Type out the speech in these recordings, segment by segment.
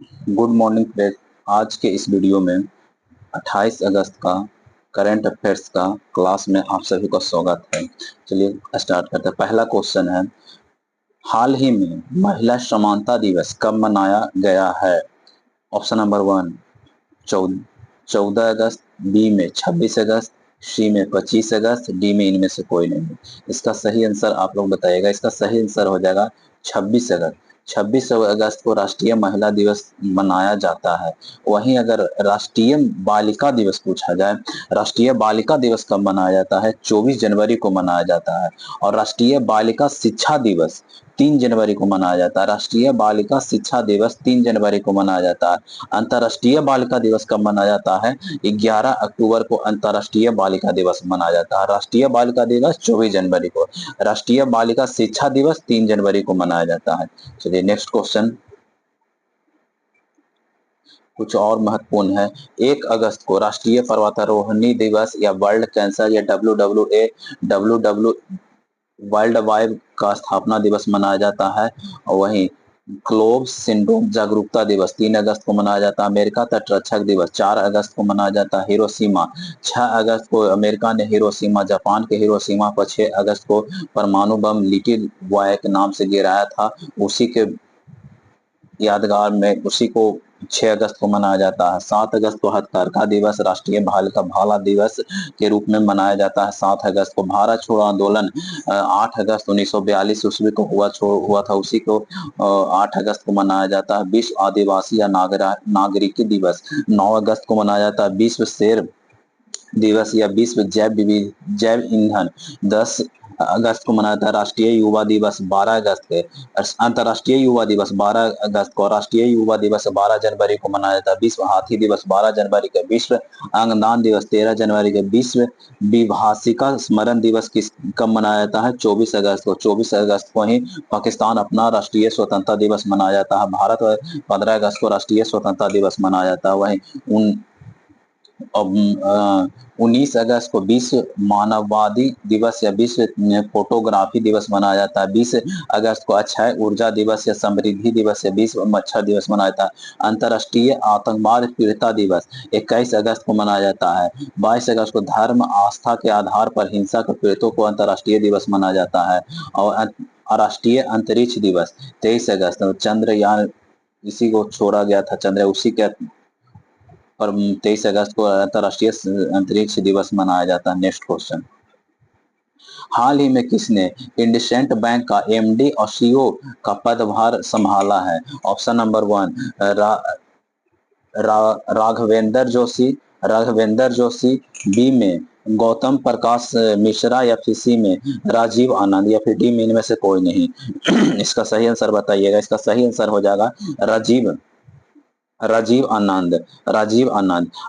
Good morning friends. आज के इस वीडियो में 28 अगस्त का करंट अफेयर्स का क्लास में आप सभी का स्वागत है। चलिए स्टार्ट करते हैं। पहला क्वेश्चन है, हाल ही में महिला समानता दिवस कब मनाया गया है? ऑप्शन नंबर 1 14 अगस्त, बी में 26 अगस्त, सी में 25 अगस्त, डी में इनमें से कोई नहीं। इसका सही आंसर आप लोग बताइएगा। इसका सही आंसर हो जाएगा 26 अगस्त। 26 अगस्त को राष्ट्रीय महिला दिवस मनाया जाता है। वहीं अगर राष्ट्रीय बालिका दिवस पूछा जाए, राष्ट्रीय बालिका दिवस कब मनाया जाता है? 24 जनवरी को मनाया जाता है। और राष्ट्रीय बालिका शिक्षा दिवस 3 जनवरी को मनाया जाता है। राष्ट्रीय बालिका शिक्षा दिवस 3 जनवरी को मनाया जाता है। अंतर्राष्ट्रीय बालिका दिवस कब मनाया जाता है? 11 अक्टूबर को अंतर्राष्ट्रीय बालिका दिवस मनाया जाता है। राष्ट्रीय बालिका दिवस 24 जनवरी को, राष्ट्रीय बालिका शिक्षा दिवस 3 जनवरी को मनाया जाता है। चलिए नेक्स्ट क्वेश्चन कुछ और महत्वपूर्ण है। 1 अगस्त को राष्ट्रीय पर्वतारोहणी दिवस या वर्ल्ड कैंसर या डब्ल्यू वर्ल्ड वाइड का स्थापना दिवस मनाया जाता है। और वहीं ग्लोब सिंड्रोम जागरूकता दिवस 3 अगस्त को मनाया जाता है। अमेरिका तटरक्षक दिवस 4 अगस्त को मनाया जाता है। हिरोशिमा 6 अगस्त को अमेरिका ने हिरोशिमा, जापान के हिरोशिमा पर 6 अगस्त को परमाणु बम लिटिल बॉय के नाम से गिराया था। उसी के यादगार में उसी को 6 अगस्त को मनाया जाता है। 7 अगस्त को हथकरघा दिवस राष्ट्रीय भाला दिवस के रूप में मनाया जाता है। 7 अगस्त को भारत छोड़ो आंदोलन 8 अगस्त 1942 ईस्वी को हुआ था, उसी को 8 अगस्त को मनाया जाता है। विश्व आदिवासी या नागरिकी दिवस 9 अगस्त को मनाया जाता है। विश्व शेर दिवस या विश्व जैव ईंधन 10 अगस्त को मनाया जाता है। राष्ट्रीय युवा दिवस 12 अगस्त के, अंतर्राष्ट्रीय युवा दिवस 12 अगस्त को, राष्ट्रीय युवा दिवस 12 जनवरी को मनाया जाता है। विश्व हाथी दिवस 12 जनवरी के, विश्व अंगदान दिवस 13 जनवरी के, विश्व विभाषिका स्मरण दिवस कब मनाया जाता है? 24 अगस्त को। 24 अगस्त को ही पाकिस्तान अपना राष्ट्रीय स्वतंत्रता दिवस मनाया जाता है। भारत 15 अगस्त को राष्ट्रीय स्वतंत्रता दिवस मनाया जाता है। वहीं 19 अगस्त को विश्व मानववादी दिवस या विश्व फोटोग्राफी दिवस मनाया जाता है। 20 अगस्त को अक्षय ऊर्जा दिवस या समृद्धि दिवस या विश्व मच्छर दिवस मनाया जाता है। अंतर्राष्ट्रीय आतंकवाद पीड़िता दिवस 21 अगस्त को मनाया जाता है। 22 अगस्त को धर्म आस्था के आधार पर हिंसा के पीड़ितों को अंतर्राष्ट्रीय दिवस मनाया जाता है। और राष्ट्रीय अंतरिक्ष दिवस 23 अगस्त, चंद्रयान इसी को छोड़ा गया था, चंद्र उसी के पर 23 अगस्त को अंतर्राष्ट्रीय अंतरिक्ष दिवस मनाया जाता है। नेक्स्ट क्वेश्चन, हाल ही में किसने इंडसइंड बैंक का एमडी और सीईओ का पदभार संभाला है? Option number 1 Raghavendra Joshi, B में गौतम प्रकाश मिश्रा या फिर सी में राजीव आनंद या फिर डी में इनमें से कोई नहीं। इसका सही आंसर बताइएगा। इसका सही आंसर हो जाएगा राजीव आनंद।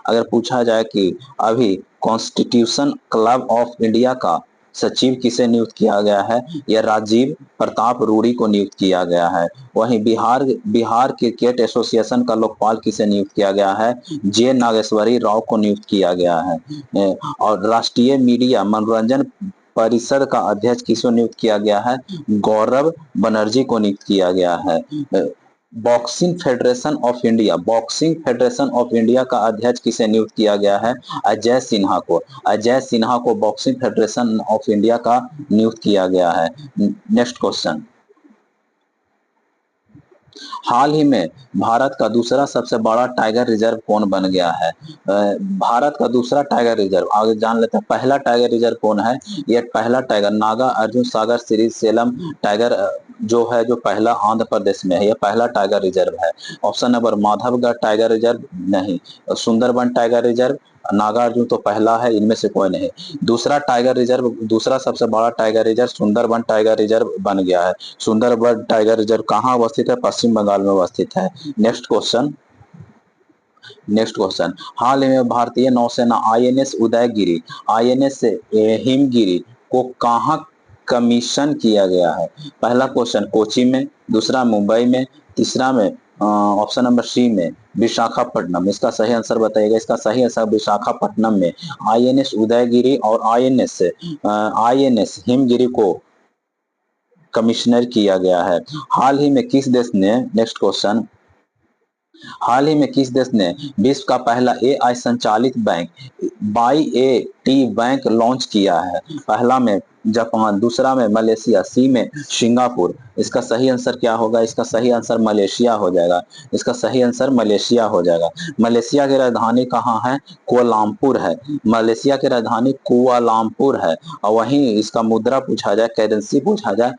अगर पूछा जाए कि अभी कॉन्स्टिट्यूशन क्लब ऑफ इंडिया का सचिव किसे नियुक्त किया गया है, यह राजीव प्रताप रूडी को नियुक्त किया गया है। वहीं बिहार क्रिकेट एसोसिएशन का लोकपाल किसे नियुक्त किया गया है? जे नागेश्वरी राव को नियुक्त किया गया है। और राष्ट्रीय मीडिया मनोरंजन परिषद का अध्यक्ष किसे नियुक्त किया गया है? गौरव बनर्जी को नियुक्त किया गया है। बॉक्सिंग फेडरेशन ऑफ इंडिया का अध्यक्ष किसे नियुक्त किया गया है? अजय सिन्हा को बॉक्सिंग फेडरेशन ऑफ इंडिया का नियुक्त किया गया है। नेक्स्ट क्वेश्चन, हाल ही में भारत का दूसरा सबसे बड़ा टाइगर रिजर्व कौन बन गया है? भारत का दूसरा टाइगर रिजर्व आगे जान लेते हैं। पहला टाइगर रिजर्व कौन है? ये पहला टाइगर नागा अर्जुन सागर श्री सेलम टाइगर जो है, जो पहला आंध्र प्रदेश में है, यह पहला टाइगर रिजर्व है। Option number Madhavgarh tiger reserve नहीं, सुंदरबन टाइगर रिजर्व, नागार्जुन तो पहला है, इनमें से कोई नहीं। दूसरा टाइगर रिजर्व, दूसरा सबसे बड़ा tiger reserve Sundarban tiger reserve बन गया है। सुंदरबन टाइगर रिजर्व कहाँ अवस्थित है? पश्चिम बंगाल में अवस्थित है। नेक्स्ट क्वेश्चन, हाल ही में भारतीय नौसेना आईएनएस हिमगिरी को कहाँ कमीशन किया गया है? पहला क्वेश्चन कोची में, दूसरा मुंबई में, तीसरा में ऑप्शन नंबर सी में विशाखापट्टनम। इसका सही आंसर बताइएगा। इसका सही आंसर विशाखापट्टनम में आईएनएस उदयगिरी और आईएनएस हिमगिरी को कमिश्नर किया गया है। हाल ही में किस देश ने, नेक्स्ट क्वेश्चन, हाल ही में किस देश ने विश्व का पहला एआई संचालित bank by A T bank launch किया है? पहला में जापान, दूसरा में मलेशिया, सी में सिंगापुर। इसका सही आंसर क्या होगा? इसका सही आंसर मलेशिया हो जाएगा। इसका सही आंसर मलेशिया हो जाएगा। मलेशिया की राजधानी कहाँ है? कुआलालंपुर है। मलेशिया की राजधानी कुआलालंपुर है। और वहीं इसका मुद्रा पूछा जाए, करेंसी पूछा जाए,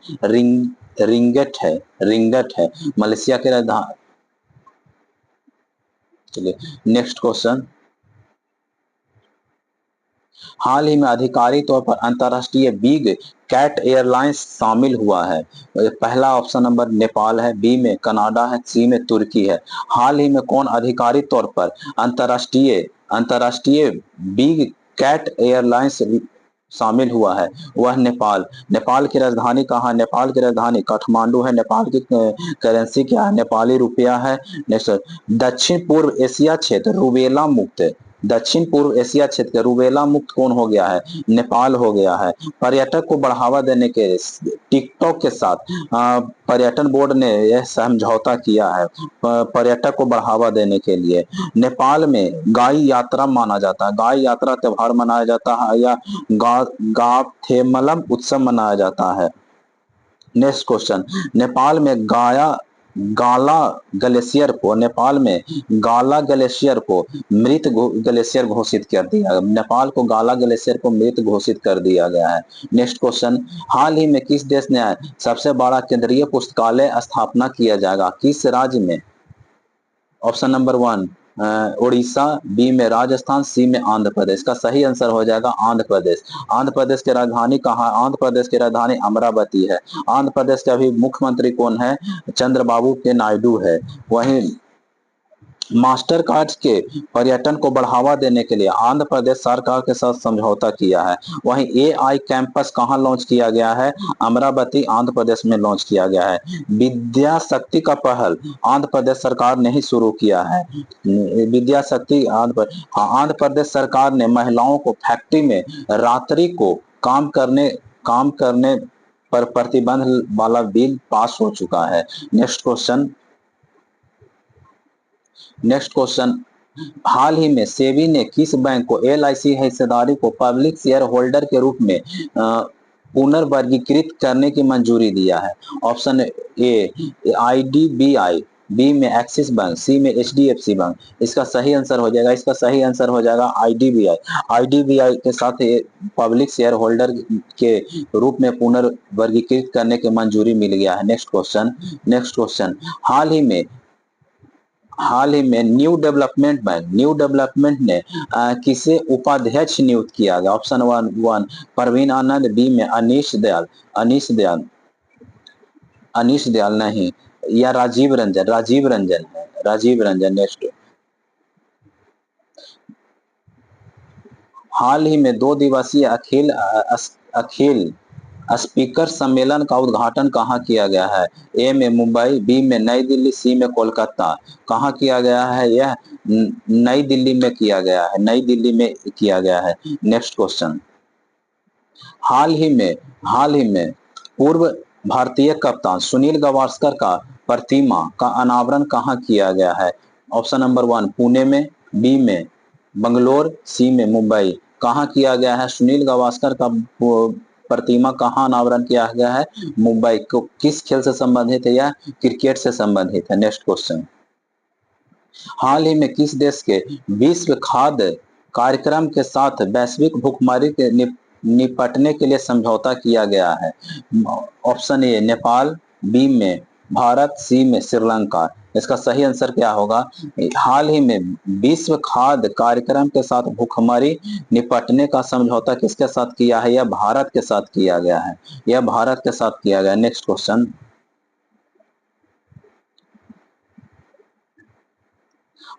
रिंगेट है। रिंगेट है मलेशिया की राजधानी। चलिए नेक्स्ट क्वेश्चन। हाल ही में आधिकारिक तौर पर अंतर्राष्ट्रीय बिग कैट एयरलाइंस शामिल हुआ है? पहला ऑप्शन नंबर नेपाल है, बी में कनाडा है, सी में तुर्की है। हाल ही में कौन आधिकारिक तौर पर अंतर्राष्ट्रीय अंतर्राष्ट्रीय बिग कैट एयरलाइंस शामिल हुआ है? वह नेपाल। नेपाल की राजधानी कहाँ है? नेपाल की राजधानी काठमांडू है। नेपाल की करेंसी क्या है? नेपाली रुपया है। नेक्स्ट, दक्षिण पूर्व एशिया क्षेत्र रूबेला मुक्त, दक्षिण पूर्व एशिया क्षेत्र का रूबेला मुक्त कौन हो गया है? नेपाल हो गया है। पर्यटक को बढ़ावा देने के टिकटॉक के साथ पर्यटन बोर्ड ने यह समझौता किया है पर्यटक को बढ़ावा देने के लिए। नेपाल में गाय यात्रा माना जाता है, गाय यात्रा त्योहार मनाया जाता है या गाथेमलम उत्सव मनाया जाता है? Next question. नेपाल में गाला ग्लेशियर को नेपाल में गाला ग्लेशियर को मृत ग्लेशियर घोषित कर दिया। नेपाल को गाला ग्लेशियर को मृत घोषित कर दिया गया है। Next question. हाल ही में किस देश ने सबसे बड़ा केंद्रीय पुस्तकालय स्थापना किया जाएगा? किस राज्य में? Option number one Orissa, B में राजस्थान, सी में आंध्र प्रदेश। का सही आंसर हो जाएगा आंध्र प्रदेश। आंध्र प्रदेश की राजधानी कहाँ? आंध्र प्रदेश की राजधानी अमरावती है। आंध्र प्रदेश के अभी मुख्यमंत्री कौन है? चंद्रबाबू के नायडू है। वहीं मास्टर कार्ड के पर्यटन को बढ़ावा देने के लिए आंध्र प्रदेश सरकार के साथ समझौता किया है। वहीं एआई कैंपस कहां लॉन्च किया गया है? अमरावती आंध्र प्रदेश में लॉन्च किया गया है। विद्या शक्ति का पहल आंध्र प्रदेश सरकार ने ही शुरू किया है। विद्या शक्ति आंध्र प्रदेश सरकार ने महिलाओं को फैक्ट्री में रात्रि को काम करने पर प्रतिबंध वाला बिल पास हो चुका है। Next question. Next question. हाल ही में सेबी ने किस बैंक को एलआईसी हिस्सेदारी को पब्लिक शेयर होल्डर के रूप में पुनर्वर्गीकृत करने की मंजूरी दिया है? ऑप्शन ए आईडीबीआई, बी में एक्सिस बैंक, सी में एचडीएफसी बैंक। इसका सही आंसर हो जाएगा, इसका सही आंसर हो जाएगा आईडीबीआई। आईडीबीआई के साथ पब्लिक शेयर होल्डर के रूप में पुनर्वर्गीकृत करने की मंजूरी मिल गया है। Next question. Next question. हाल ही में न्यू डेवलपमेंट ने किसे उपाध्यक्ष नियुक्त किया गया? Option one Parveen Anand, B में अनीश दयाल अनीश दयाल नहीं, या राजीव रंजन है, राजीव रंजन। नेक्स्ट। हाल ही में 2 दिवसीय अखिल स्पीकर सम्मेलन का उद्घाटन कहाँ किया गया है? ए में मुंबई, बी में नई दिल्ली, सी में कोलकाता। कहाँ किया गया है? यह नई दिल्ली में किया गया है, नई दिल्ली में किया गया है। Next question. हाल ही में पूर्व भारतीय कप्तान सुनील गावस्कर का प्रतिमा का अनावरण कहाँ किया गया है? ऑप्शन नंबर वन पुणे में, बी में बंगलोर, सी में मुंबई। कहाँ किया गया है? सुनील गावस्कर का प्रतिमा कहाँ अनावरण किया गया है? मुंबई। को किस खेल से संबंधित है? यह क्रिकेट से संबंधित है। Next question. हाल ही में किस देश के विश्व खाद्य कार्यक्रम के साथ वैश्विक भुखमरी के निपटने के लिए समझौता किया गया है? ऑप्शन ए नेपाल, बी में भारत, सी में श्रीलंका। इसका सही आंसर क्या होगा? हाल ही में विश्व खाद्य कार्यक्रम के साथ भुखमरी निपटने का समझौता किसके साथ किया है? यह भारत के साथ किया गया है, यह भारत के साथ किया गया। Next question.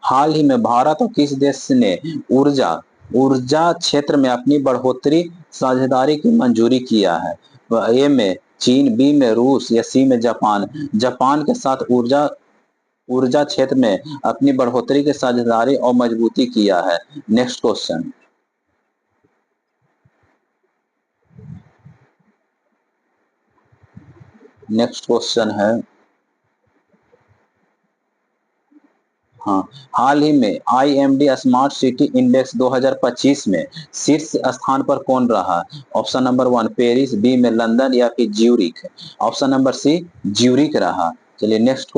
हाल ही में भारत और किस देश ने ऊर्जा ऊर्जा क्षेत्र में अपनी बढ़ोतरी साझेदारी की मंजूरी किया है? ए में चीन, बी में रूस, या सी में जापान। जापान के साथ ऊर्जा ऊर्जा क्षेत्र में अपनी बढ़ोतरी की साझेदारी और मजबूती किया है। Next question. नेक्स्ट क्वेश्चन है। हाँ, हाल ही में आईएमडी स्मार्ट सिटी इंडेक्स 2025 में शीर्ष स्थान पर कौन रहा? ऑप्शन नंबर 1 पेरिस, बी में लंदन या फिर Zurich. Option number C Zurich रहा। चलिए नेक्स्ट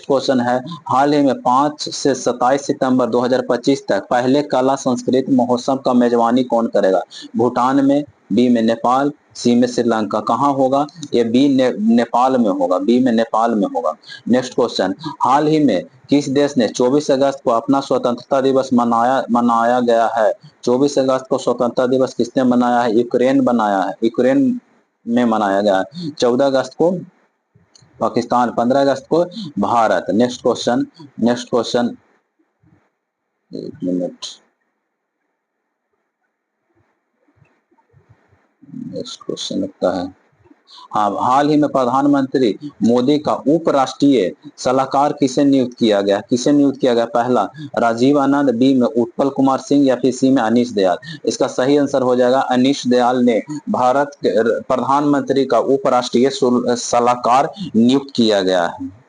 क्वेश्चन है, हाल ही में 5 से 27 सितंबर 2025 तक पहले कला संस्कृत महोत्सव का मेजबानी कौन करेगा? भूटान में, बी में नेपाल, सी में श्रीलंका। कहाँ होगा? ये बी नेपाल में होगा, बी में नेपाल में होगा। नेक्स्ट क्वेश्चन, हाल ही में किस देश ने 24 अगस्त को अपना स्वतंत्रता दिवस मनाया गया है? 24 अगस्त को स्वतंत्रता दिवस किसने मनाया है? यूक्रेन बनाया है, यूक्रेन में मनाया गया है। 14 अगस्त को पाकिस्तान, 15 अगस्त को भारत। नेक्स्ट क्वेश्चन, एक मिनट, नेक्स्ट क्वेश्चन लगता है, हाँ, हाल ही में प्रधानमंत्री मोदी का उपराष्ट्रीय सलाहकार किसे नियुक्त किया गया? पहला राजीव आनंद, बी में उत्पल कुमार सिंह या फिर सी में अनीश दयाल। इसका सही आंसर हो जाएगा अनीश दयाल ने भारत के प्रधानमंत्री का उपराष्ट्रीय सलाहकार नियुक्त किया गया है।